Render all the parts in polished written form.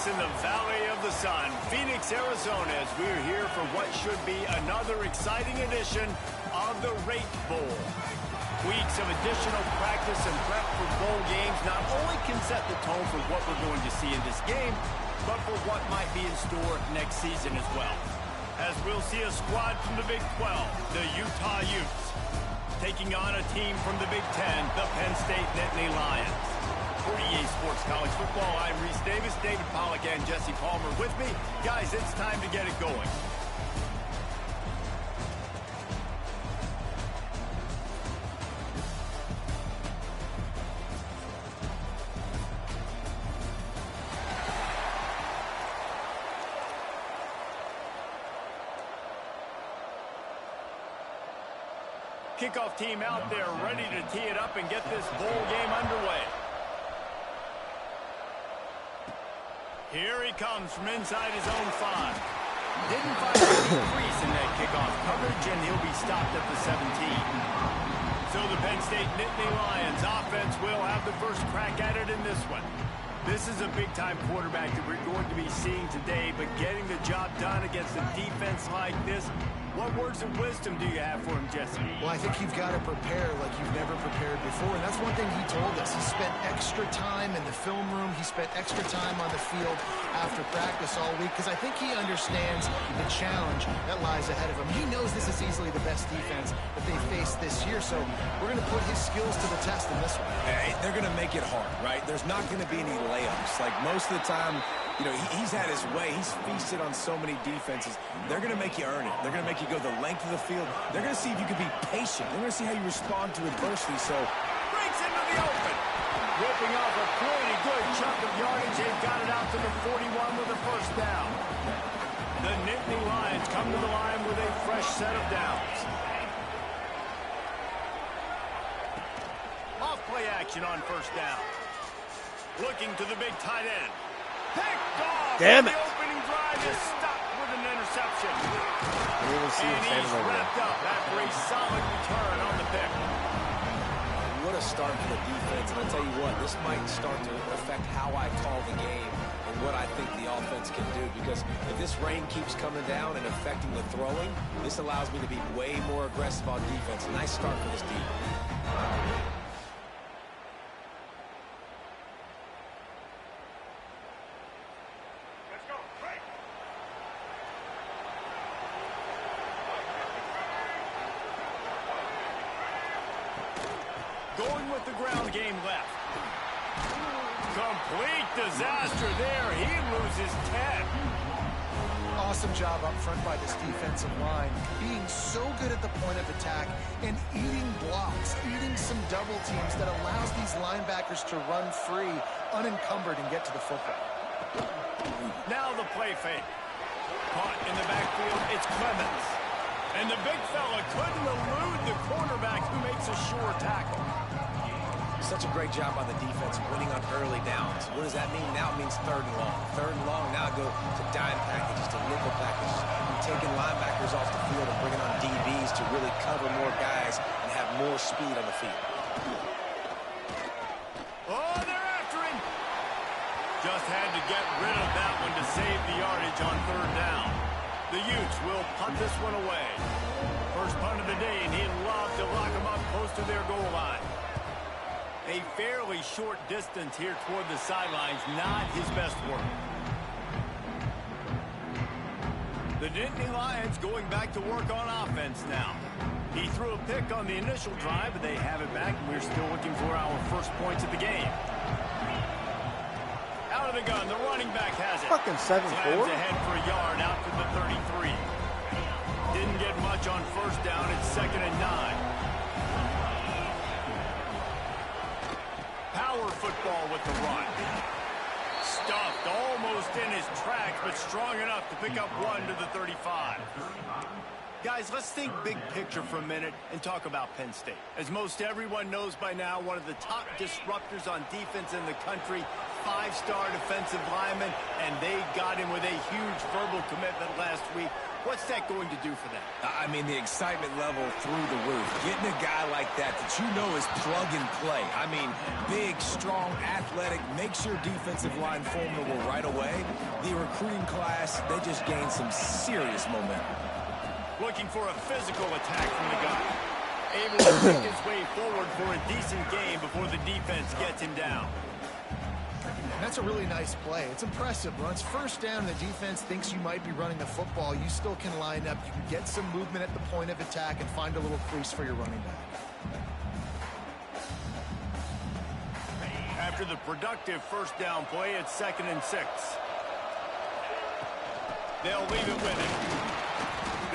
us in the Valley of the Sun, Phoenix, Arizona, as we're here for what should be another exciting edition of the Rate Bowl. Weeks of additional practice and prep for bowl games not only can set the tone for what we're going to see in this game, but for what might be in store next season as well. As we'll see a squad from the Big 12, the Utah Utes, taking on a team from the Big 10, the Penn State Nittany Lions. For EA Sports College Football, I'm Reese Davis, David Pollack, and Jesse Palmer with me. Guys, it's time to get it going. Kickoff team out there ready to tee it up and get this bowl game underway. Here he comes from inside his own 5. Didn't find any crease in that kickoff coverage, and he'll be stopped at the 17. So the Penn State Nittany Lions offense will have the first crack at it in this one. This is a big-time quarterback that we're going to be seeing today, but getting the job done against a defense like this, what words of wisdom do you have for him, Jesse? Well, I think you've got to prepare like you've never prepared before, and that's one thing he told us. He spent extra time in the film room. He spent extra time on the field after practice all week because I think he understands the challenge that lies ahead of him. He knows this is easily the best defense that they faced this year, so we're going to put his skills to the test in this one. Hey, they're going to make it hard, right? There's not going to be any layups. Like most of the time, you know, he's had his way. He's feasted on so many defenses. They're going to make you earn it. They're going to make you go the length of the field. They're going to see if you can be patient. They're going to see how you respond to adversity. So breaks into the open. Ripping off a pretty good chunk of yardage. They've got it out to the 41 with a first down. The Nittany Lions come to the line with a fresh set of downs. Off play action on first down. Looking to the big tight end. Picked off. Damn it. The opening drive is stopped with an interception. And he's wrapped up after a solid return on the pick. what a start for the defense. And I'll tell you what, this might start to affect how I call the game and what I think the offense can do. Because if this rain keeps coming down and affecting the throwing, this allows me to be way more aggressive on defense. Nice start for this team. Going with the ground game left. Complete disaster there. He loses 10. Awesome job up front by this defensive line. Being so good at the point of attack and eating blocks, eating some double teams that allows these linebackers to run free, unencumbered, and get to the football. Now the play fake. Caught in the backfield, it's Clemens. And the big fella couldn't elude the cornerback who makes a sure tackle. Such a great job by the defense winning on early downs. What does that mean? Now it means third and long. Third and long, now go to dime packages, to nickel packages. You're taking linebackers off the field and bringing on DBs to really cover more guys and have more speed on the field. Oh, they're after him. Just had to get rid of that one to save the yardage on third down. The Utes will punt this one away. First punt of the day, and he'd love to lock them up close to their goal line. A fairly short distance here toward the sidelines, not his best work. The Nittany Lions going back to work on offense now. He threw a pick on the initial drive, but they have it back, and we're still looking for our first points of the game. Out of the gun, the running back has it. Fucking 7-4. Slams ahead for a yard out to the 33. Didn't get much on first down. It's 2nd and 9. Power football with the run. Stuffed almost in his tracks, but strong enough to pick up one to the 35. Guys, let's think big picture for a minute and talk about Penn State. As most everyone knows by now, one of the top disruptors on defense in the country, 5-star defensive lineman, and they got him with a huge verbal commitment last week. What's that going to do for them? I mean, the excitement level through the roof. Getting a guy like that you know is plug and play. I mean, big, strong, athletic, makes your defensive line formidable right away. The recruiting class, they just gained some serious momentum. Looking for a physical attack from the guy. Able to make his way forward for a decent gain before the defense gets him down. That's a really nice play. It's impressive. When it's first down and the defense thinks you might be running the football, you still can line up. You can get some movement at the point of attack and find a little crease for your running back. After the productive first down play, it's 2nd and 6. They'll leave it with him.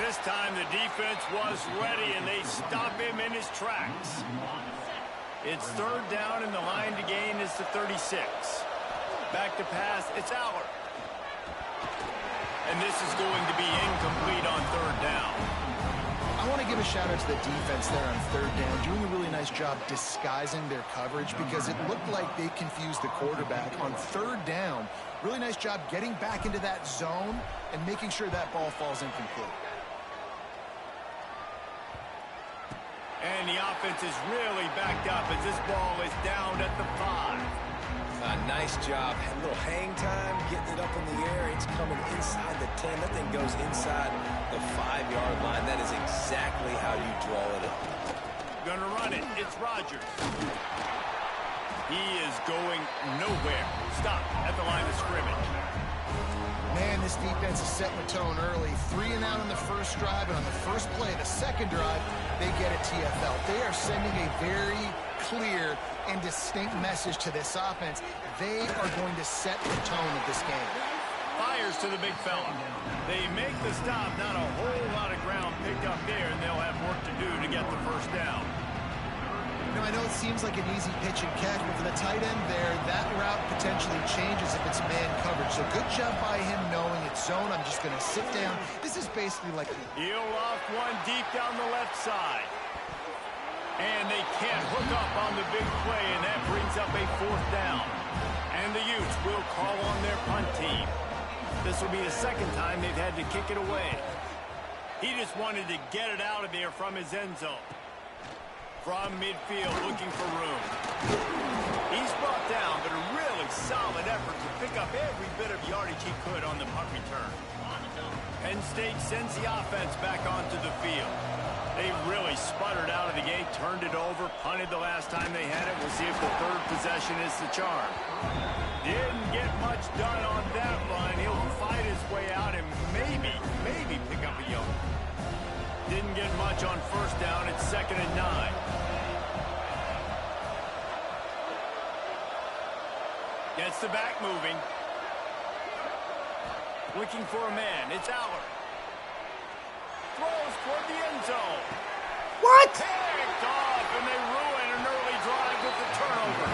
This time the defense was ready, and they stop him in his tracks. It's 3rd down, and the line to gain is the 36. Back to pass, it's Allard. And this is going to be incomplete on 3rd down. I want to give a shout out to the defense there on 3rd down, doing a really nice job disguising their coverage because it looked like they confused the quarterback on 3rd down. Really nice job getting back into that zone and making sure that ball falls incomplete. And the offense is really backed up as this ball is down at the 5. Nice job. A little hang time, getting it up in the air. It's coming inside the 10. That thing goes inside the 5-yard line. That is exactly how you draw it up. Gonna run it. It's Rodgers. He is going nowhere. Stop at the line of scrimmage. Man, this defense is setting the tone early. 3 and out on the first drive, and on the first play, the second drive, they get a TFL. They are sending a very clear and distinct message to this offense. They are going to set the tone of this game. Fires to the big fella. They make the stop. Not a whole lot of ground picked up there, and they'll have work to do to get the first down. Now, I know it seems like an easy pitch and catch, but for the tight end there, that route potentially changes if it's man coverage. So good job by him knowing it's zone. I'm just going to sit down. This is basically like... He'll loft one deep down the left side. And they can't hook up on the big play, and that brings up a 4th down. And the Utes will call on their punt team. This will be the 2nd time they've had to kick it away. He just wanted to get it out of there from his end zone. From midfield, looking for room. He's brought down, but a really solid effort to pick up every bit of yardage he could on the punt return. Penn State sends the offense back onto the field. They really sputtered out of the gate, turned it over, punted the last time they had it. We'll see if the 3rd possession is the charm. Didn't get much done on that run. He'll fight his way out and maybe pick up a yard. Didn't get much on 1st down. It's 2nd and 9. Gets the back moving. Looking for a man. It's Allard. Throws toward the end zone. What? Picked off, and they ruin an early drive with the turnover.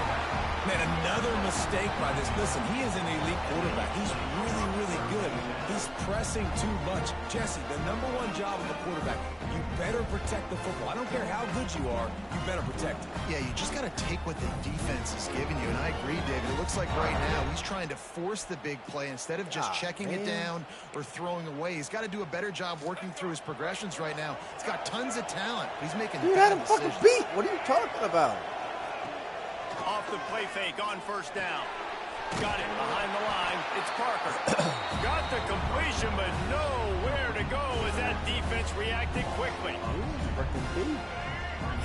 Man, another mistake by this. Listen, he is an elite quarterback. He's really, really good. He's pressing too much. Jesse, the #1 job of a quarterback, you better protect the football. I don't care how good you are, you better protect it. Yeah, you just got to take what the defense is giving you. And I agree, David. It looks like right now he's trying to force the big play instead of just checking it down or throwing away. He's got to do a better job working through his progressions right now. He's got tons of talent. He's making bad decisions. Fucking beat. What are you talking about? Off the play fake on 1st down. Got it behind the line. It's Parker. Got the completion, but nowhere to go as that defense reacted quickly. You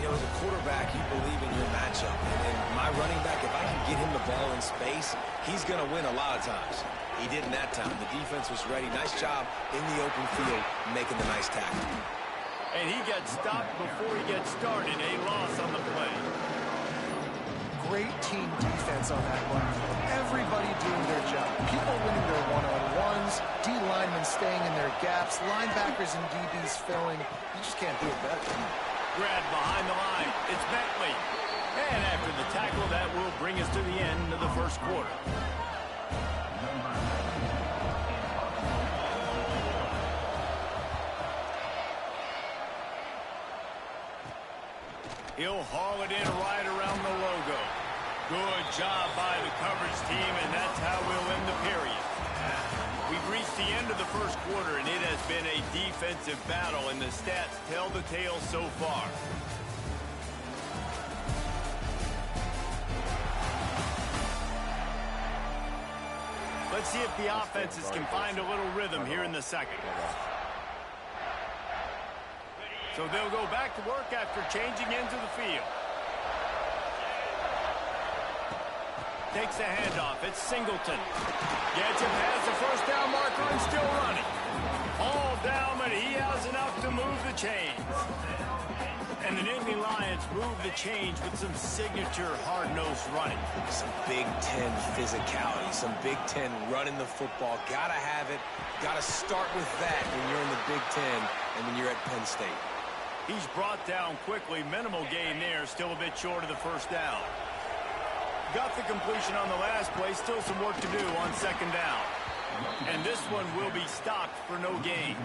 know, as a quarterback, you believe in your matchup. And my running back, if I can get him the ball in space, he's going to win a lot of times. He didn't that time. The defense was ready. Nice job in the open field, making the nice tackle. And he gets stopped before he gets started. A loss on the play. Great team defense on that one. Everybody doing their job. People winning their one-on-ones, D-linemen staying in their gaps, linebackers and DBs filling. You just can't do it better. Grab behind the line. It's Bentley. And after the tackle, that will bring us to the end of the 1st quarter. He'll haul it in right around the logo. Good job by the coverage team, and that's how we'll end the period. We've reached the end of the first quarter, and it has been a defensive battle, and the stats tell the tale so far. Let's see if the offenses can find a little rhythm here in the second. So they'll go back to work after changing into the field. Takes the handoff. It's Singleton. Gets him past the first down marker and still running. All down, but he has enough to move the chains. And the Nittany Lions move the chains with some signature hard-nosed running. Some Big Ten physicality, some Big Ten running the football. Gotta have it. Gotta start with that when you're in the Big Ten and when you're at Penn State. He's brought down quickly. Minimal gain there. Still a bit short of the first down. Got the completion on the last play. Still some work to do on second down. And this one will be stopped for no gain.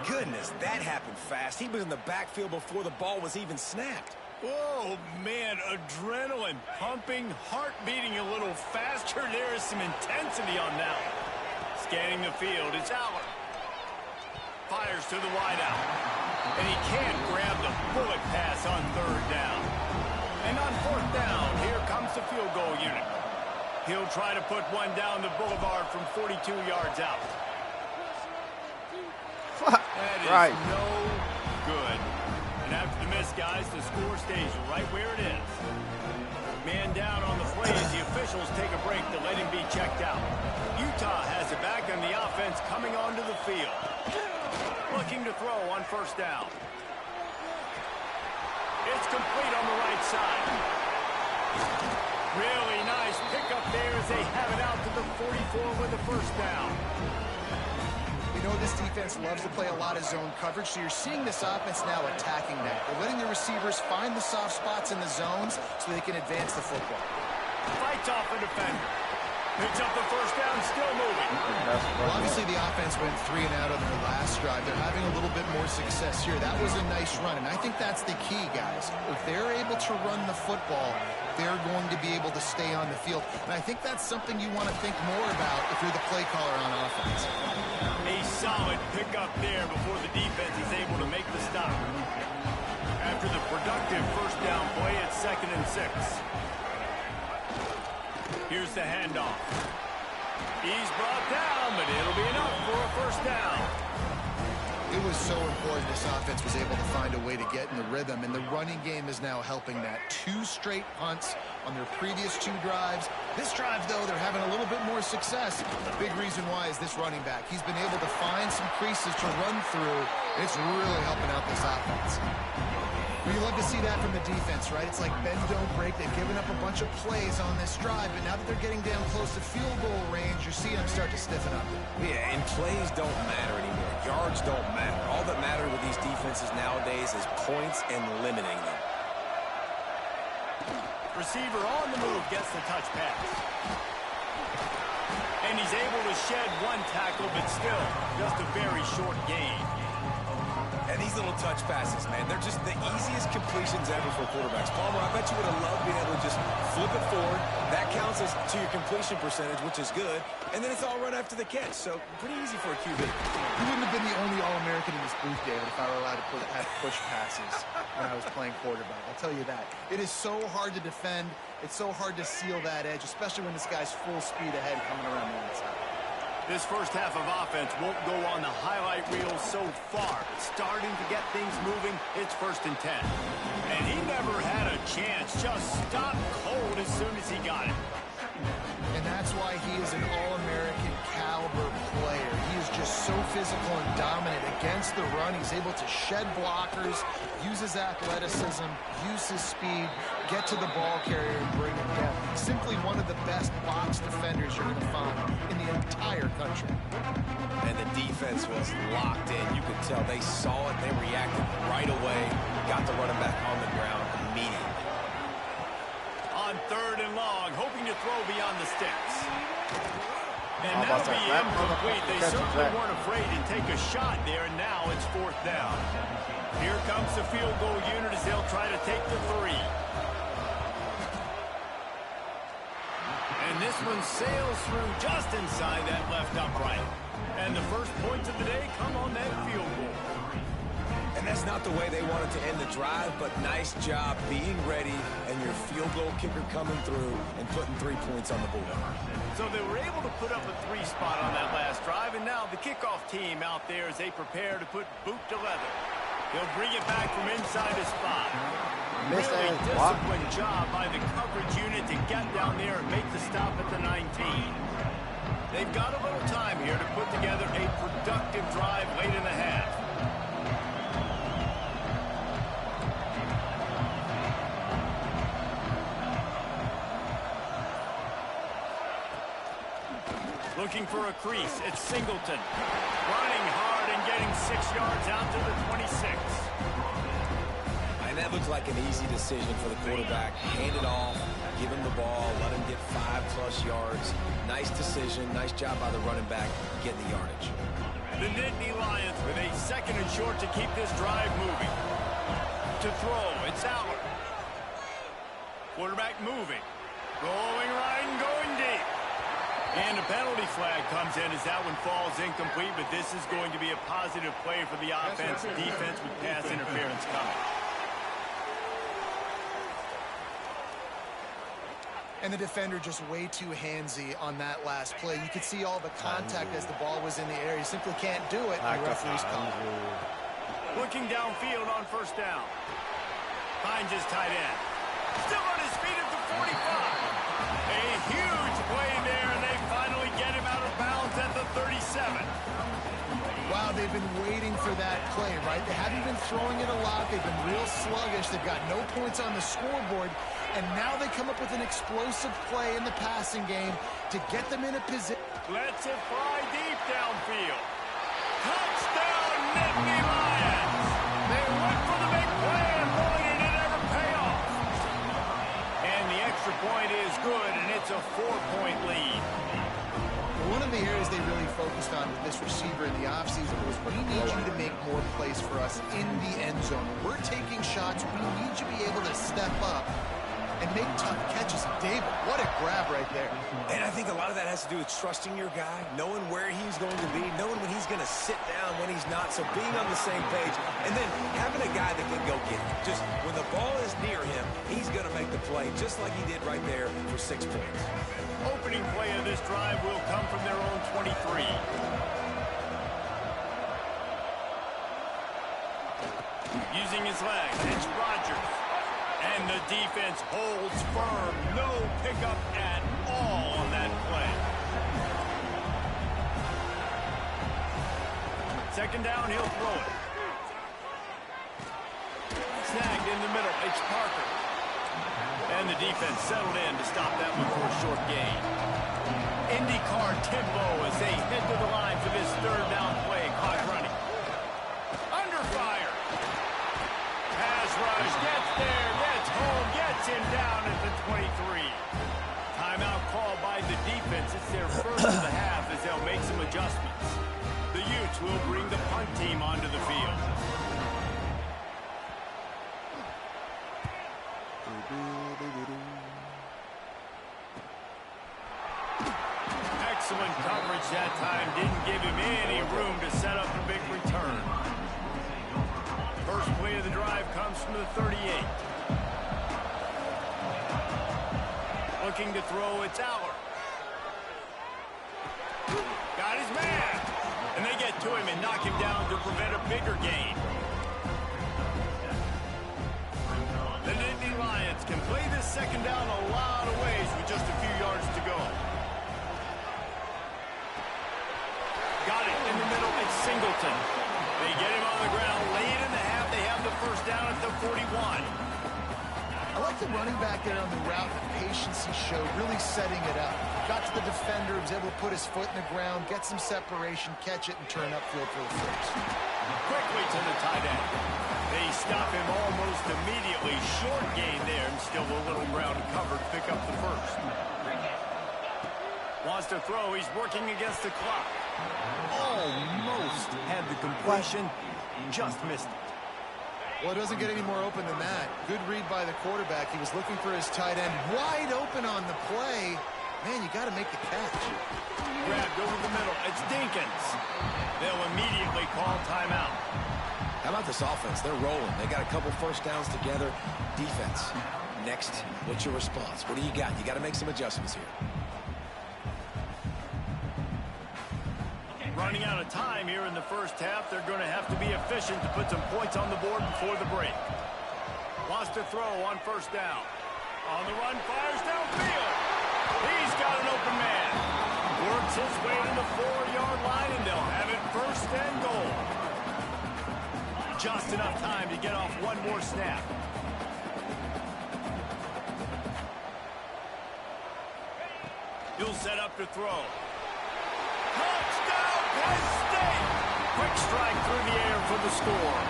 Goodness, that happened fast. He was in the backfield before the ball was even snapped. Oh, man, adrenaline pumping, heart beating a little faster. There is some intensity on that one. Scanning the field, it's Allen. Fires to the wideout. And he can't grab the bullet pass on third down. And on fourth down, here comes the field goal unit. He'll try to put one down the boulevard from 42 yards out. That is no good. And after the miss, guys, the score stays right where it is. Man down on the play as the officials take a break to let him be checked out. Utah has it back on the offense coming onto the field. Looking to throw on first down. It's complete on the right side. Really nice pickup there as they have it out to the 44 with the first down. You know, this defense loves to play a lot of zone coverage, so you're seeing this offense now attacking that. They're letting the receivers find the soft spots in the zones so they can advance the football. Fights off a defender. Picks up the first down, still moving. Well, obviously the offense went 3 and out on their last drive. They're having a little bit more success here. That was a nice run, and I think that's the key, guys. If they're able to run the football, they're going to be able to stay on the field. And I think that's something you want to think more about if you're the play caller on offense. A solid pickup there before the defense is able to make the stop. After the productive first down play, it's 2nd and 6. Here's the handoff. He's brought down, but it'll be enough for a first down. It was so important this offense was able to find a way to get in the rhythm, and the running game is now helping that. 2 straight punts on their previous 2 drives. This drive, though, they're having a little bit more success. The big reason why is this running back. He's been able to find some creases to run through, and it's really helping out this offense. We love to see that from the defense, right? It's like bend, don't break. They've given up a bunch of plays on this drive, but now that they're getting down close to field goal range, you're seeing them start to stiffen up. Yeah, and plays don't matter anymore. Yards don't matter. All that matters with these defenses nowadays is points and limiting them. Receiver on the move gets the touch pass. And he's able to shed 1 tackle, but still just a very short gain. And these little touch passes, man, they're just the easiest completions ever for quarterbacks. Palmer, I bet you would have loved being able to just flip it forward. That counts as to your completion percentage, which is good. And then it's all run after the catch. So pretty easy for a QB. You wouldn't have been the only All-American in this booth, David, if I were allowed to have push passes when I was playing quarterback. I'll tell you that. It is so hard to defend. It's so hard to seal that edge, especially when this guy's full speed ahead coming around the outside. This first half of offense won't go on the highlight reel so far. Starting to get things moving, it's 1st and 10. And he never had a chance. Just stopped cold as soon as he got it. And that's why he is an All-American caliber player. He is just so physical and dominant against the run. He's able to shed blockers, use his athleticism, use his speed, get to the ball carrier and bring him down. Simply one of the best box defenders you're going to find in the entire country. And the defense was locked in. You could tell they saw it. They reacted right away. Got the running back on the ground immediately. On 3rd and long, hoping to throw beyond the sticks. And that'll be incomplete. They certainly weren't afraid to take a shot there, and now it's 4th down. Here comes the field goal unit as they'll try to take the 3. And This one sails through just inside that left upright. And the first points of the day come on that field goal. And that's not the way they wanted to end the drive, but nice job being ready and your field goal kicker coming through and putting 3 points on the board. So they were able to put up a 3 spot on that last drive, and now the kickoff team out there as they prepare to put boot to leather. He'll bring it back from inside his spot. Really disciplined job by the coverage unit to get down there and make the stop at the 19. They've got a little time here to put together a productive drive late in the half. Looking for a crease, it's Singleton. Running hard and getting 6 yards out to the 26. And that looked like an easy decision for the quarterback. Hand it off, give him the ball, let him get 5+ yards. Nice decision, nice job by the running back getting the yardage. The Nittany Lions with a 2nd and short to keep this drive moving. To throw, it's Allard. Quarterback moving. Rolling right and going deep. And a penalty flag comes in as that one falls incomplete, but this is going to be a positive play for the offense. Defense with pass interference coming. And the defender just way too handsy on that last play. You could see all the contact as the ball was in the air. He simply can't do it, and the referee's called. Looking downfield on 1st down. Finds his tight end. Still on his feet at the 45. A huge play there, and they finally get him out of bounds at the 37. Wow, they've been waiting for that play, right? They haven't been throwing it a lot. They've been real sluggish. They've got no points on the scoreboard. And now they come up with an explosive play in the passing game to get them in a position. Lets it fly deep downfield. Touchdown, Nittany Lions. They went for the big play, and boy, did it ever pay off. And the extra point is good, and it's a 4-point lead. One of the areas they really focused on with this receiver in the offseason was, we need you to make more plays for us in the end zone. We're taking shots. We need you to be able to step up and make tough catches. David, what a grab right there. And I think a lot of that has to do with trusting your guy, knowing where he's going to be, knowing when he's going to sit down, when he's not, so being on the same page, and then having a guy that can go get it. Just when the ball is near him, he's going to make the play, just like he did right there for 6 points. Opening play of this drive will come from their own 23. Using his legs, it's Rodgers. And the defense holds firm. No pickup at all on that play. 2nd down, he'll throw it. Snagged in the middle, it's Parker. And the defense settled in to stop that one for a short gain. IndyCar tempo as they head to the line for this 3rd down play. Clock running. Under fire. Pass rush, gets there, gets home, gets him down at the 23. Timeout called by the defense. It's their first of the half as they'll make some adjustments. The Utes will bring the punt team onto the field. Excellent coverage that time. Didn't give him any room to set up a big return. First play of the drive comes from the 38. Looking to throw, it's Allard. Got his man. And they get to him and knock him down to prevent a bigger gain. The Nittany Lions can play this 2nd down a lot of ways with just a few yards to go. Got it in the middle, it's Singleton. They get him on the ground late in the half. They have the 1st down at the 41. I like the running back there on the route, the patience he showed, really setting it up. Got to the defender, was able to put his foot in the ground, get some separation, catch it, and turn upfield for the 1st. Quickly to the tight end. They stop him almost immediately. Short gain there, and still a little ground covered. Pick up the 1st. Wants to throw. He's working against the clock. Almost had the completion. Just missed it. Well, it doesn't get any more open than that. Good read by the quarterback. He was looking for his tight end. Wide open on the play. Man, you got to make the catch. Grabbed over the middle. It's Dinkins. They'll immediately call timeout. How about this offense? They're rolling. They got a couple first downs together. Defense. Next, what's your response? What do you got? You got to make some adjustments here. Running out of time here in the first half. They're going to have to be efficient to put some points on the board before the break. Wants to throw on first down. On the run, fires downfield. He's got an open man. Works his way to the 4-yard line, and they'll have it first and goal. Just enough time to get off one more snap. He'll set up to throw. Touchdown, Penn State! Quick strike through the air for the score.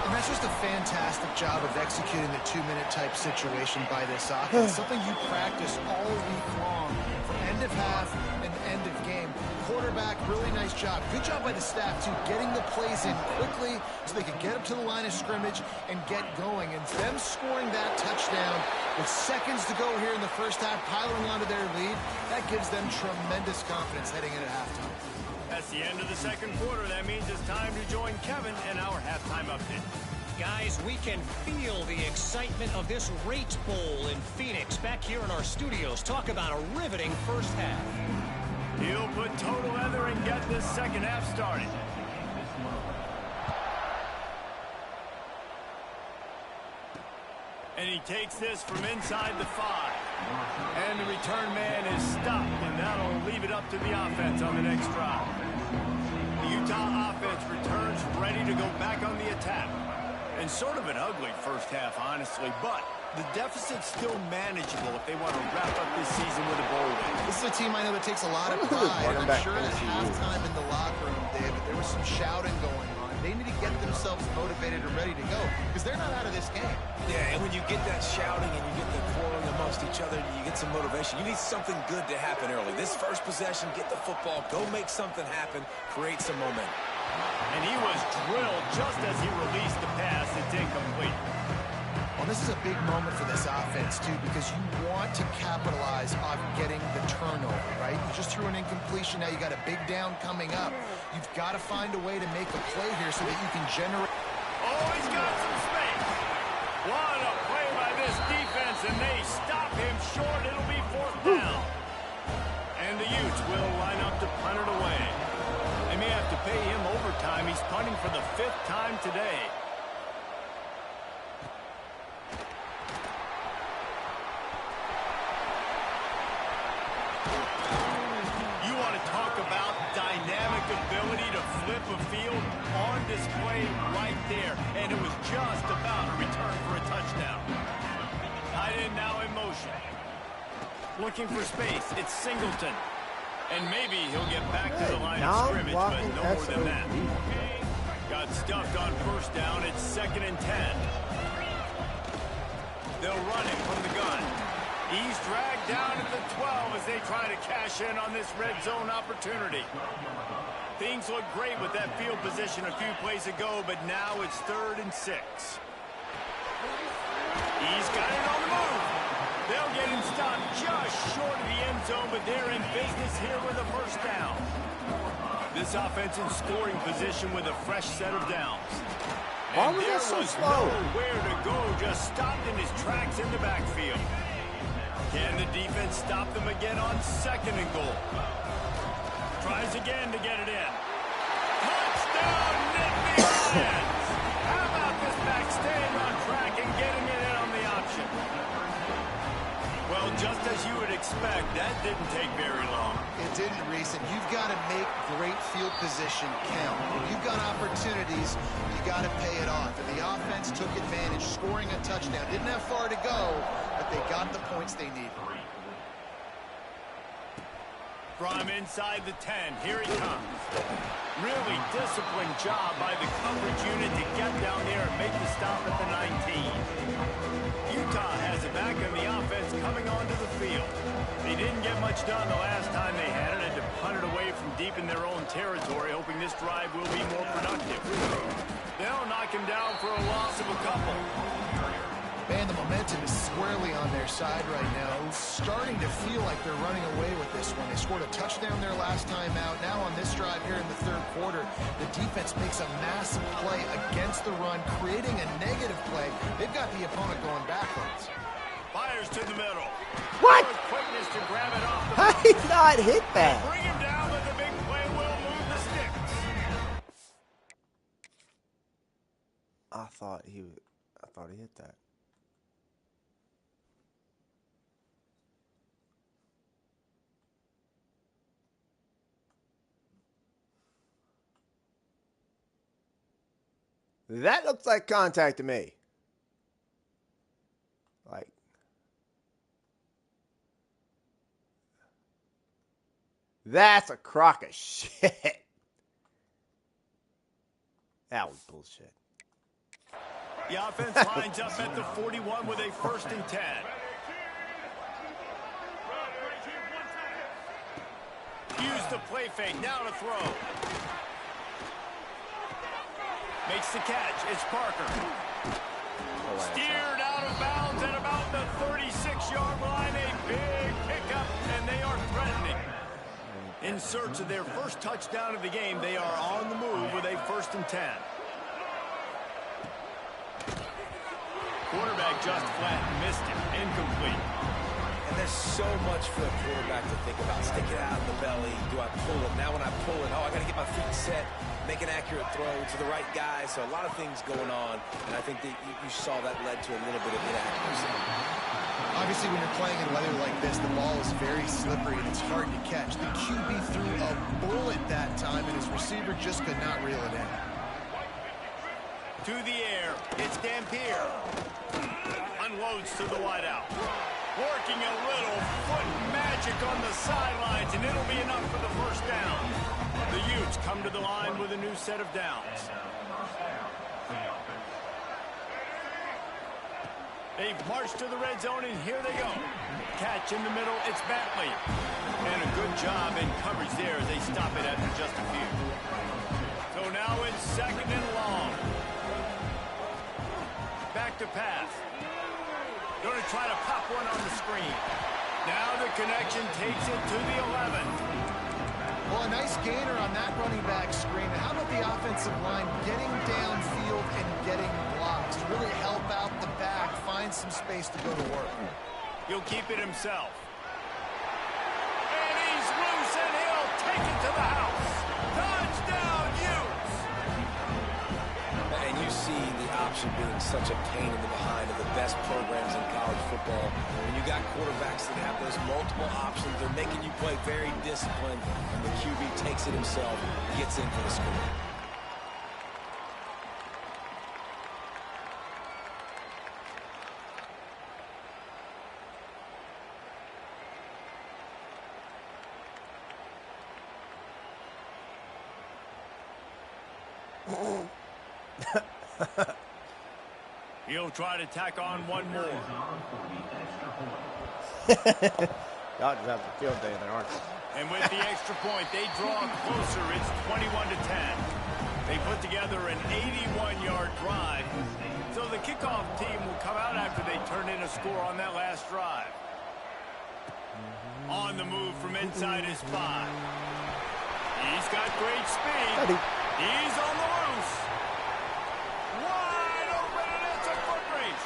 And that's just a fantastic job of executing the 2-minute type situation by this offense. Something you practice all week long from end of half and end of game. Quarterback, really nice job. Good job by the staff, too, getting the plays in quickly so they could get up to the line of scrimmage and get going. And them scoring that touchdown with seconds to go here in the first half, piling onto their lead, that gives them tremendous confidence heading into halftime. That's the end of the second quarter. That means it's time to join Kevin in our halftime update. Guys, we can feel the excitement of this Rate Bowl in Phoenix back here in our studios. Talk about a riveting first half. He'll put total leather and get this second half started. And he takes this from inside the 5. And the return man is stopped, and that'll leave it up to the offense on the next drive. The Utah offense returns ready to go back on the attack. And sort of an ugly first half, honestly, but the deficit's still manageable if they want to wrap up this season with a bowl win. This is a team I know that takes a lot of pride. I'm sure at halftime in the locker room, David, there was some shouting going on. They need to get themselves motivated and ready to go because they're not out of this game. Yeah, and when you get that shouting and you get the quarreling amongst each other, you get some motivation. You need something good to happen early. This first possession, get the football, go make something happen, create some momentum. And he was drilled just as he released the pass. It's incomplete. Well, this is a big moment for this offense, too, because you want to capitalize on getting the turnover, right? You just threw an incompletion. Now you got a big down coming up. You've got to find a way to make a play here so that you can generate. Oh, he's got some space. What a play by this defense, and they stop him short. It'll be fourth down. And the Utes will line up to punt it away. They may have to pay him overtime. He's punting for the 5th time today. You want to talk about dynamic ability to flip a field on display right there. And it was just about a return for a touchdown. Tight end now in motion. Looking for space. It's Singleton. And maybe he'll get back to the line of scrimmage, but no more than that. Got stuffed on first down. It's 2nd and 10. They'll run it from the gun. He's dragged down to the 12 as they try to cash in on this red zone opportunity. Things look great with that field position a few plays ago, but now it's 3rd and 6. He's got it on the move. They'll get him stopped just short of the end zone, but they're in business here with a first down. This offense in scoring position with a fresh set of downs. And there was nowhere to go, just stopped in his tracks in the backfield. Can the defense stop them again on 2nd and goal? Tries again to get it in. Touchdown, Nick Lions! How about this back staying on track and getting it in on the option? Well, just as you would expect, that didn't take very long. It didn't, Reese, and you've got to make great field position count. When you've got opportunities, you got to pay it off. And the offense took advantage, scoring a touchdown. Didn't have far to go, but they got the points they needed. From inside the 10, here he comes. Really disciplined job by the coverage unit to get down there and make the stop at the 19. Utah has it back in the offense coming onto the field. They didn't get much done the last time they had it, and to punt it away from deep in their own territory, hoping this drive will be more productive. They'll knock him down for a loss of a couple. Man, the momentum is squarely on their side right now. It's starting to feel like they're running away with this one. They scored a touchdown their last time out. Now on this drive here in the third quarter, the defense makes a massive play against the run, creating a negative play. They've got the opponent going backwards. Fires to the middle. What? Quickness to grab it off the How did he not hit that? bring him down, but the big play will move the sticks. I thought he hit that. That looks like contact to me. Like, that's a crock of shit. That was bullshit. The offense lines up at the 41 with a 1st and 10. Use the play fake, now to throw. Makes the catch, it's Parker. Steered out of bounds at about the 36-yard line. A big pickup, and they are threatening. In search of their first touchdown of the game, they are on the move with a 1st and 10. Quarterback just flat missed it. Incomplete. And there's so much for a quarterback to think about. Stick it out in the belly. Do I pull it? Now when I pull it, I got to get my feet set, make an accurate throw to the right guy. So a lot of things going on. And I think that you saw that led to a little bit of inaccuracy. Obviously, when you're playing in weather like this, the ball is very slippery and it's hard to catch. The QB threw a bullet that time, and his receiver just could not reel it in. To the air, it's Dampier. Unloads to the wideout. Working a little foot magic on the sidelines, and it'll be enough for the 1st down. The Utes come to the line with a new set of downs. They've marched to the red zone, and here they go. Catch in the middle, it's Bentley. And a good job in coverage there as they stop it after just a few. So now it's 2nd and long. Back to pass. Going to try to pop one on the screen. Now the connection takes it to the 11. Well, a nice gainer on that running back screen. How about the offensive line getting downfield and getting blocks to really help out the back, find some space to go to work? He'll keep it himself. And he's loose, and he'll take it to the house. Touchdown, Utes! And you see the option being such a pain in the behind of the best programs in college football. When you got quarterbacks that have those multiple options, they're making you play very disciplined, and the QB takes it himself, gets in for the score. He'll try to tack on one more. Y'all just have a field day there, aren't they? And with the extra point, they draw closer. It's 21-10. They put together an 81-yard drive. So the kickoff team will come out after they turn in a score on that last drive. On the move from inside his 5. He's got great speed. He's on the loose. Wide open, and it's a foot race.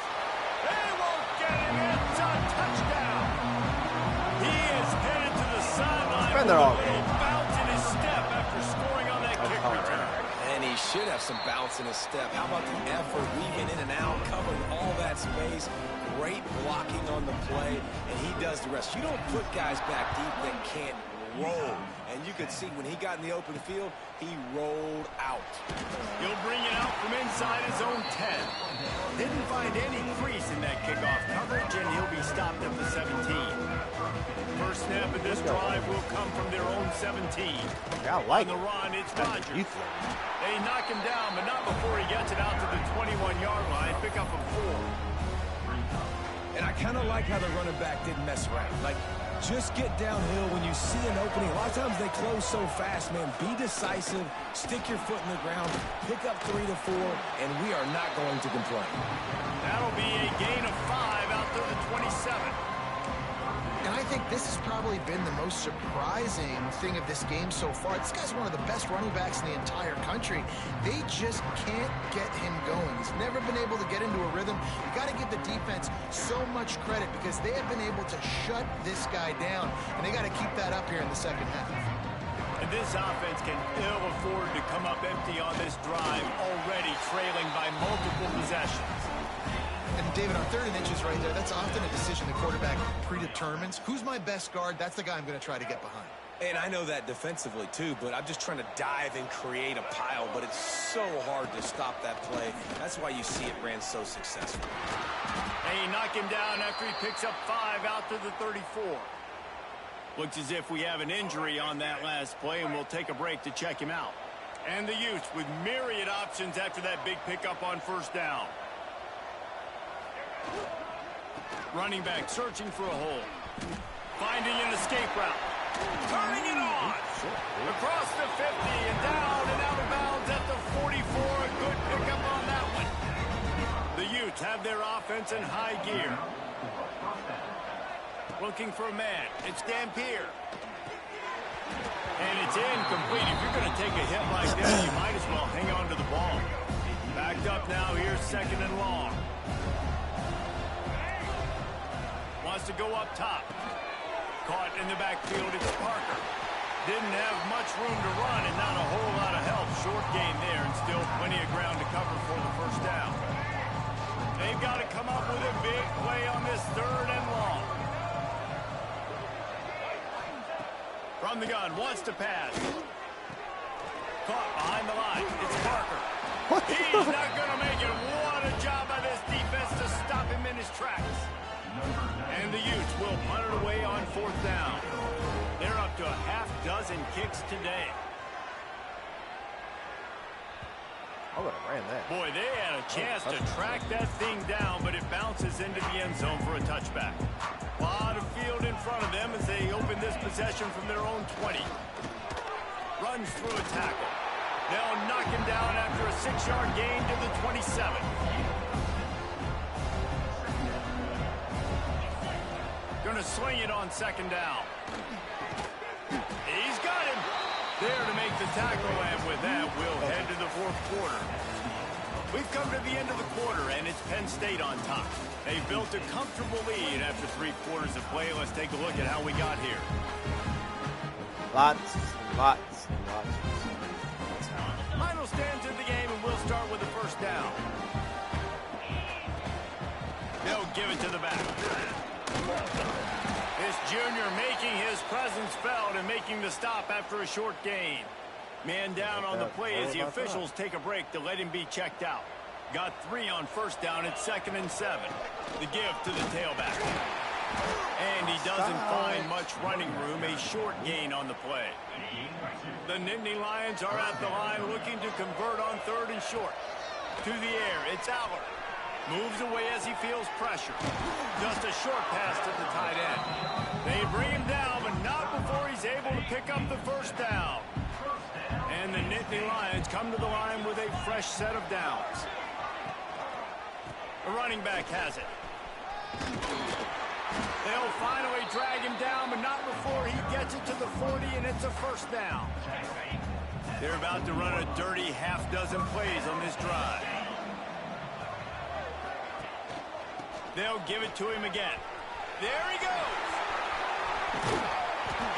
They won't get him. It's a touchdown. He is headed to the sideline with a little bounce in his step after scoring on that kick return. And he should have some bounce in his step. How about the effort, weaving in and out, covering all that space. Great blocking on the play, and he does the rest. You don't put guys back deep that can't roll. And you could see when he got in the open field, he rolled out. He'll bring it out from inside his own 10. Didn't find any crease in that kickoff coverage, and he'll be stopped at the 17. First snap of this drive will come from their own 17. Yeah, I like On the run, it's Rodgers. They knock him down, but not before he gets it out to the 21-yard line. Pick up a 4. And I kind of like how the running back didn't mess around. Like, just get downhill when you see an opening. A lot of times they close so fast, man. Be decisive, stick your foot in the ground, pick up 3 to 4, and we are not going to complain. That'll be a gain of 5 out to the 27. And I think this has probably been the most surprising thing of this game so far. This guy's one of the best running backs in the entire country. They just can't get him going. He's never been able to get into a rhythm. You got to give the defense so much credit because they have been able to shut this guy down, and they got to keep that up here in the second half. And this offense can ill afford to come up empty on this drive, already trailing by multiple possessions. And David, on 3rd and inches right there, that's often a decision the quarterback predetermines. Who's my best guard? That's the guy I'm going to try to get behind. And I know that defensively, too, but I'm just trying to dive and create a pile, but it's so hard to stop that play. That's why you see it ran so successful. They knock him down after he picks up 5 out to the 34. Looks as if we have an injury on that last play, and we'll take a break to check him out. And the Utes with myriad options after that big pickup on 1st down. Running back searching for a hole. Finding an escape route. Turning it on. Across the 50 and down and out of bounds at the 44. A good pickup on that one. The Utes have their offense in high gear. Looking for a man. It's Dampier. And it's incomplete. If you're going to take a hit like this, you might as well hang on to the ball. Backed up now. Here's 2nd and long. Wants to go up top. Caught in the backfield, it's Parker. Didn't have much room to run and not a whole lot of help. Short gain there and still plenty of ground to cover for the 1st down. They've got to come up with a big play on this 3rd and long. From the gun, wants to pass. Caught behind the line, it's Parker. He's not going to make it. What a job by this defense to stop him in his tracks. And the Utes will punt it away on 4th down. They're up to a half-dozen kicks today. I would have ran that. Boy, they had a chance to track that thing down, but it bounces into the end zone for a touchback. A lot of field in front of them as they open this possession from their own 20. Runs through a tackle. They'll knock him down after a 6-yard gain to the 27. Going to sling it on 2nd down. He's got him. There to make the tackle, and with that, we'll head to the 4th quarter. We've come to the end of the quarter, and it's Penn State on top. They built a comfortable lead after 3 quarters of play. Let's take a look at how we got here. Lots. Final stands in the game, and we'll start with the 1st down. They'll give it to the back. This junior making his presence felt and making the stop after a short gain. Man down on the play as the officials take a break to let him be checked out. Got 3 on 1st down at 2nd and 7. The give to the tailback. And he doesn't find much running room. A short gain on the play. The Nittany Lions are at the line looking to convert on 3rd and short. To the air, it's Aller. Moves away as he feels pressure. Just a short pass to the tight end. They bring him down, but not before he's able to pick up the 1st down. And the Nittany Lions come to the line with a fresh set of downs. The running back has it. They'll finally drag him down, but not before he gets it to the 40, and it's a 1st down. They're about to run a dirty half-dozen plays on this drive. They'll give it to him again. There he goes.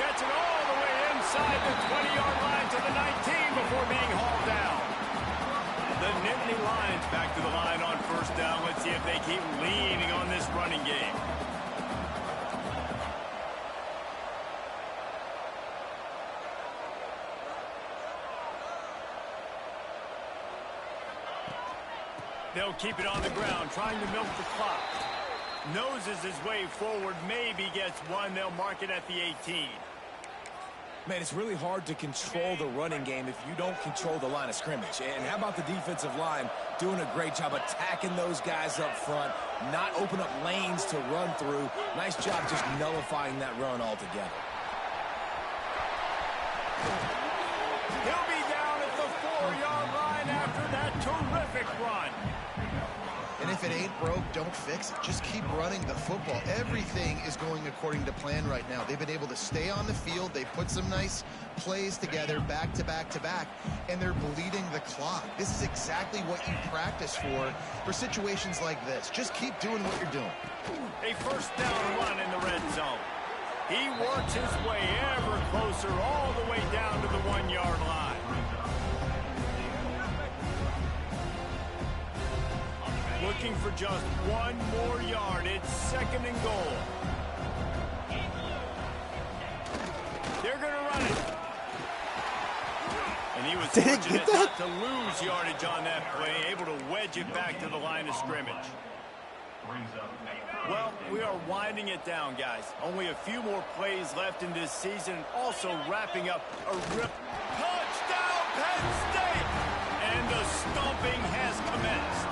Gets it all the way inside the 20-yard line to the 19 before being hauled down. The Nittany Lions back to the line on 1st down. Let's see if they keep leaning on this running game. They'll keep it on the ground, trying to milk the clock. Noses his way forward, maybe gets 1. They'll mark it at the 18. Man, it's really hard to control the running game if you don't control the line of scrimmage. And how about the defensive line doing a great job attacking those guys up front, not open up lanes to run through. Nice job just nullifying that run altogether. He'll be down at the 4-yard line after that terrific run. And if it ain't broke, don't fix it. Just keep running the football. Everything is going according to plan right now. They've been able to stay on the field. They put some nice plays together back to back to back, and they're bleeding the clock. This is exactly what you practice for situations like this. Just keep doing what you're doing. A first down run in the red zone. He works his way ever closer all the way down to the 1-yard line. Looking for just one more yard. It's 2nd and goal. They're going to run it. And he was fortunate not to lose yardage on that play, able to wedge it back to the line of scrimmage. Well, we are winding it down, guys. Only a few more plays left in this season. Also wrapping up a touchdown, Penn State! And the stomping has commenced.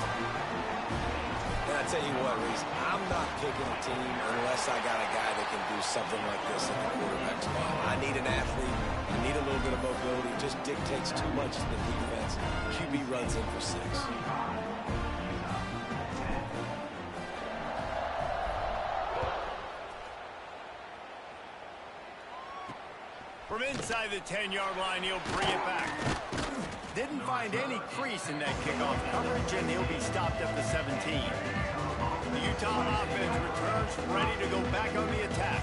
And I tell you what, Reese, I'm not picking a team unless I got a guy that can do something like this in the quarterback spot. I need an athlete. I need a little bit of mobility. It just dictates too much to the defense. QB runs in for 6. From inside the 10-yard line, he'll bring it back. Didn't find any crease in that kickoff coverage, and he'll be stopped at the 17. The Utah offense returns ready to go back on the attack.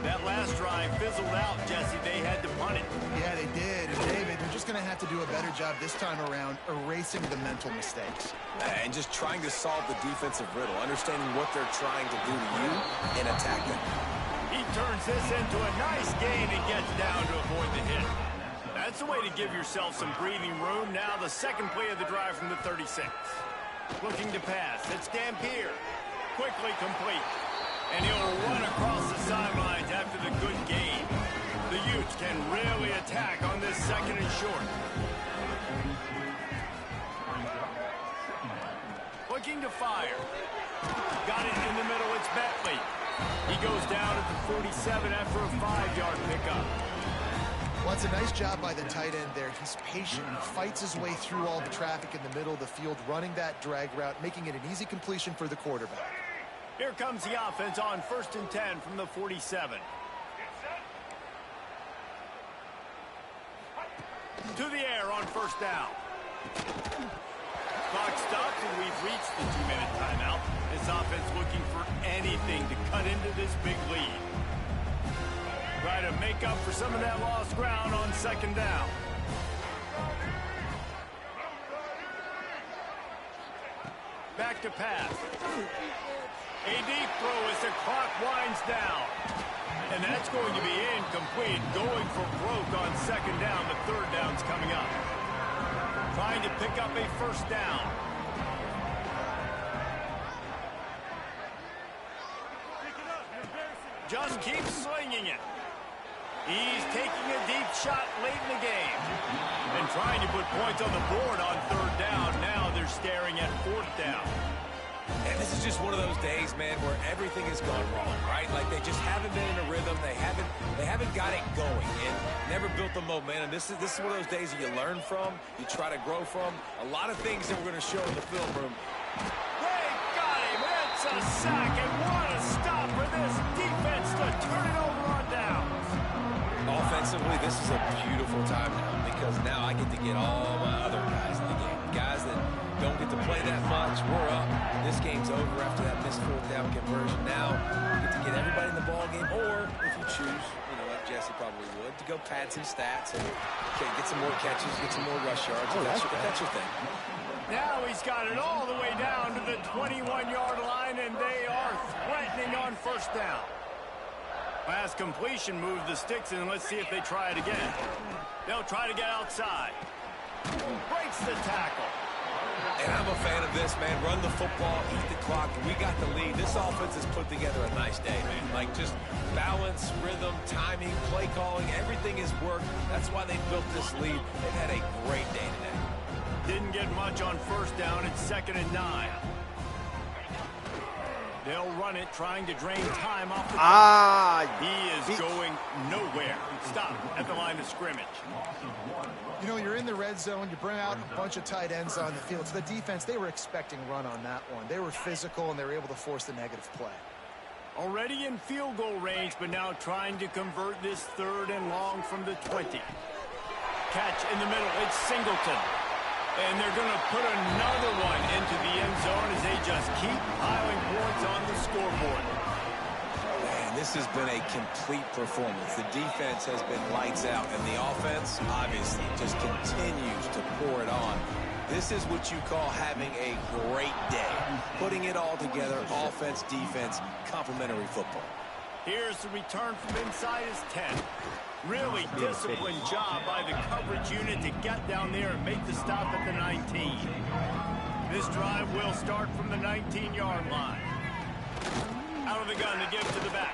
That last drive fizzled out, Jesse. They had to punt it. Yeah, they did. And David, they're just going to have to do a better job this time around erasing the mental mistakes. And just trying to solve the defensive riddle, understanding what they're trying to do to you and attack them. He turns this into a nice gain and gets down to avoid the hit. That's the way to give yourself some breathing room. Now the second play of the drive from the 36. Looking to pass. It's Dampier. Quickly complete. And he'll run across the sidelines after the good gain. The Utes can really attack on this 2nd and short. Looking to fire. Got it in the middle. It's Bentley. He goes down at the 47 after a 5-yard pickup. Well, it's a nice job by the tight end there. He's patient. He fights his way through all the traffic in the middle of the field, running that drag route, making it an easy completion for the quarterback. Here comes the offense on 1st and 10 from the 47. To the air on 1st down. Clock stops, and we've reached the 2-minute timeout. This offense looking for anything to cut into this big lead. Try to make up for some of that lost ground on 2nd down. Back to pass. A deep throw as the clock winds down. And that's going to be incomplete. Going for broke on 2nd down. The 3rd down's coming up. Trying to pick up a 1st down. Just keeps slinging it. He's taking a deep shot late in the game. And trying to put points on the board on 3rd down. Now they're staring at 4th down. And this is just one of those days, man, where everything has gone wrong, right? Like they just haven't been in a rhythm. They haven't got it going and never built the momentum. This is one of those days that you learn from, you try to grow from. A lot of things that we're going to show in the film room. They got him. It's a sack, and what a stop for this defense to turn it over on downs. Offensively, this is a beautiful time now because now I get to get all my other guys in the game. Guys that don't get to play that much. We're up. This game's over after that missed 4th down conversion. Now you get to get everybody in the ball game, or if you choose, like Jesse probably would, to go pad some stats and get some more catches, get some more rush yards. If that's your thing. Now he's got it all the way down to the 21-yard line, and they are threatening on 1st down. Last completion moved the sticks, and let's see if they try it again. They'll try to get outside. Breaks the tackle. And I'm a fan of this, man. Run the football, eat the clock. We got the lead. This offense has put together a nice day, man. Like, just balance, rhythm, timing, play calling, everything has worked. That's why they built this lead. They've had a great day today. Didn't get much on first down. It's 2nd and 9. They'll run it, trying to drain time off the clock. He is going nowhere. Stop at the line of scrimmage. You know, you're in the red zone. You bring out a bunch of tight ends on the field. So the defense, they were expecting run on that one. They were physical, and they were able to force the negative play. Already in field goal range, but now trying to convert this 3rd and long from the 20. Catch in the middle. It's Singleton. And they're going to put another one into the end zone as they just keep piling points on the scoreboard. Man, this has been a complete performance. The defense has been lights out, and the offense, obviously, just continues to pour it on. This is what you call having a great day. Putting it all together, offense, defense, complementary football. Here's the return from inside his 10. Really disciplined job by the coverage unit to get down there and make the stop at the 19. This drive will start from the 19-yard line. Out of the gun to give to the back.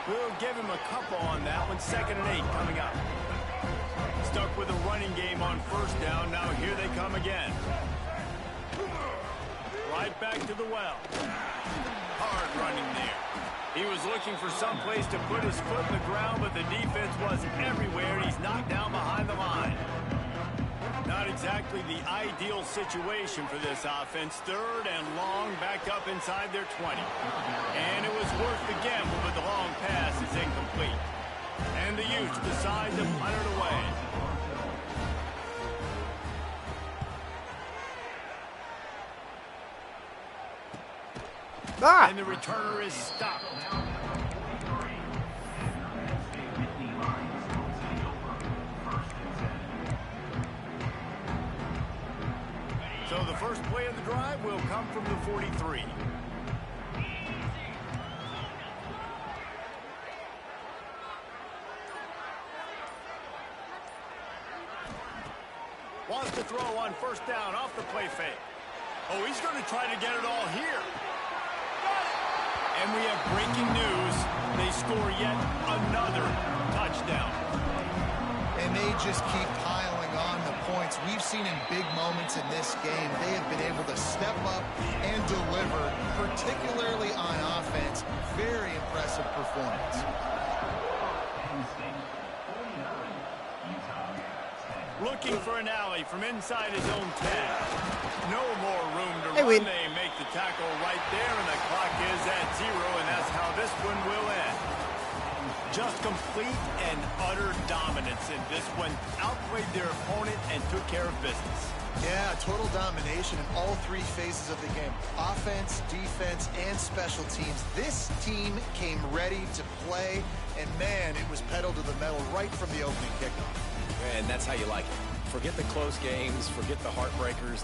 We'll give him a couple on that one. 2nd and 8 coming up. Stuck with a running game on first down. Now here they come again. Right back to the well. Hard running there. He was looking for some place to put his foot in the ground, but the defense was everywhere, and he's knocked down behind the line. Not exactly the ideal situation for this offense. 3rd and long, back up inside their 20. And it was worth the gamble, but the long pass is incomplete. And the Utes decide to punt it away. And the returner is stopped. So the first play of the drive will come from the 43. Wants to throw on first down off the play fake. Oh, he's going to try to get it all here. And we have breaking news. They score yet another touchdown. And they just keep piling on the points. We've seen in big moments in this game, they have been able to step up and deliver, particularly on offense. Very impressive performance. Looking for an alley from inside his own 10. No more room to run. They make the tackle right there, and the clock is at 0, and that's how this one will end. Just complete and utter dominance in this one. Outplayed their opponent and took care of business. Yeah, total domination in all 3 phases of the game. Offense, defense, and special teams. This team came ready to play, and man, it was pedal to the metal right from the opening kickoff. And that's how you like it. Forget the close games, forget the heartbreakers,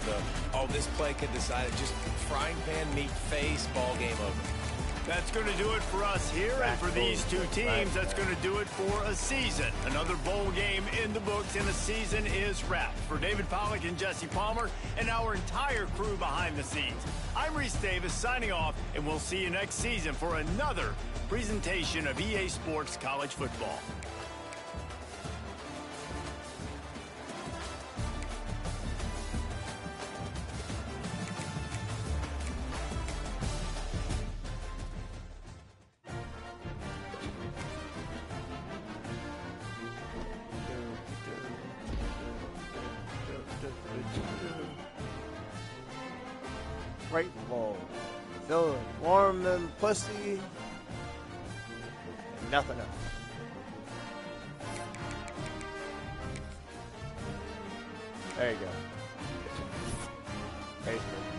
this play could decide it. Just frying pan meet face, ball game over. That's going to do it for us here, and for these two teams, that's going to do it for a season. Another bowl game in the books, and the season is wrapped. For David Pollack and Jesse Palmer, and our entire crew behind the scenes, I'm Reese Davis signing off, and we'll see you next season for another presentation of EA Sports College Football. Grateful, feeling warm and pussy, and nothing else. There you go. Facebook.